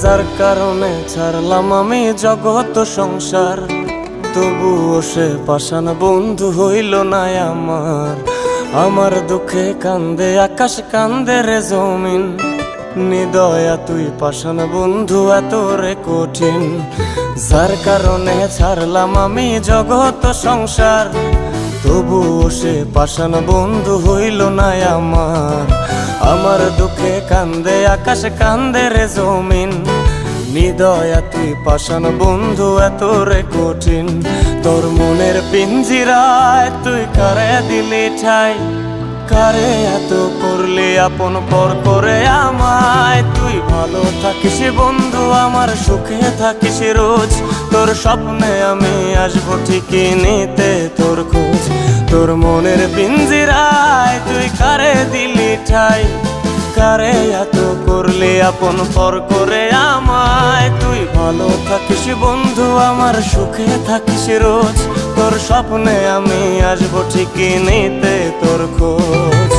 যার কারণে ছাড়লাম আমি জগৎ সংসার, তবুও সে পাষাণ বন্ধু হইল না আমার। আমার দুঃখে কান্দে আকাশ, কান্দে রে জমিন, নিদয়া তুই পাষাণ বন্ধু এত রে কঠিন। যার কারণে ছাড়লাম আমি জগৎ সংসার, তবুও সে পাষাণ বন্ধু হইল না আমার। আমার দুঃখে কান্দে আকাশ, কান্দে রে জমিন, নিদয়া তুই পাষাণ বন্ধু এত রে কঠিন। তোর মনের পিঞ্জিরায় তুই কারে দিলি ঠাই, কারে এত করলি আপন পর করে আমায়। তুই ভালো থাকিস বন্ধু, আমার সুখে থাকিস রোজ, তোর স্বপ্নে আমি আসবো ঠিকই নিতে তোর খোঁজ। তোর মনের পিঞ্জিরায় তুই কারে দিলি ঠাই, কারে এত করলি আপন পর করে আমায়। তুই ভালো থাকিস বন্ধু, আমার সুখে থাকিস রোজ, তোর স্বপ্নে আমি আসবো ঠিকই নিতে তোর খোঁজ।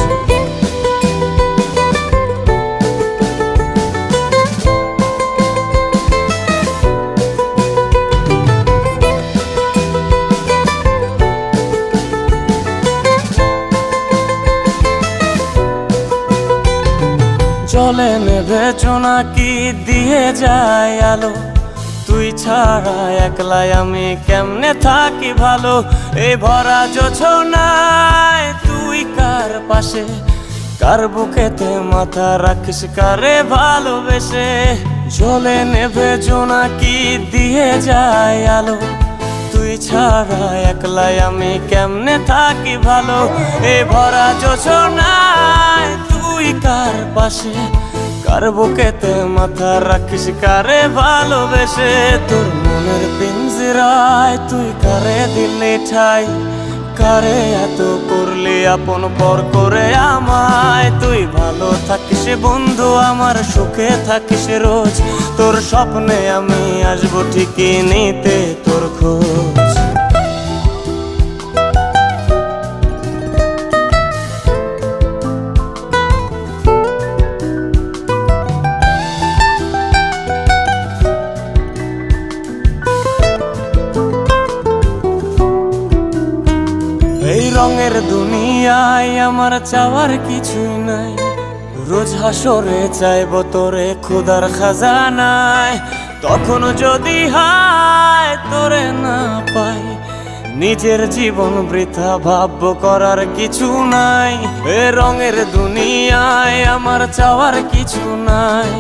জলে নেভে জোনাকি দিয়ে যায় আলো, তুই ছাড়া একলাই আমি কেমনে থাকি ভালো। এই ভরা জোছনায় তুই কার পাশে, কার বুকেতে মাথা রাখিস কারে ভালোবেসে। জলে নেভে জোনাকি দিয়ে যায় আলো, তুই ছাড়া একলাই আমি কেমনে থাকি ভালো। এই ভরা জোছনায় তুই কার পাশে, কার বুকেতে মাথা রাখিস কারে ভালোবেসে। তোর মনের পিঞ্জিরায় তুই কারে দিলি ঠাই, কারে এত করলি আপন পর করে আমায়। তুই ভালো থাকিস বন্ধু, আমার সুখে থাকিস রোজ, তোর স্বপ্নে আমি আসবো ঠিকই নিতে তোর খোঁজ। এই রঙের দুনিয়ায় আমার চাওয়ার কিছুই নাই, রোজ হাসরে চাইব তোরে খোদার খাজানায়। তখন যদি হায় তোরে না পাই, নিজের জীবন বৃথা ভাববো করার কিছু নাই। এ রঙের দুনিয়ায় আমার চাওয়ার কিছু নাই,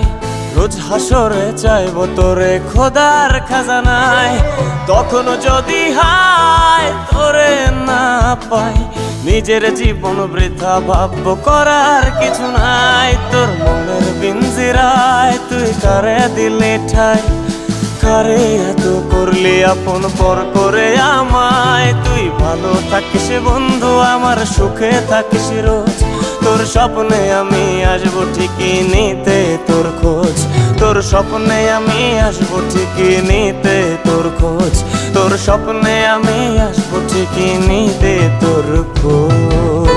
রোজ হাসরে চাইব তোরে খোদার খাজানায়। তখন যদি হায় তোরে না পাই, নিজের জীবন বৃথা ভাববো করার কিছু নাই। তোর মনের পিঞ্জিরায় তুই কারে দিলি ঠাই, কারে এত করলি আপন পর করে আমায়। তুই ভালো থাকিস বন্ধু, আমার সুখে থাকিস রোজ, তোর স্বপ্নে আমি আসবো ঠিকই নিতে তোর খোঁজ। তোর স্বপ্নে আমি আসবো ঠিকই নিতে তোর খোঁজ, তোর স্বপ্নে আমি আসবো ঠিকই নিতে তোর খোঁজ।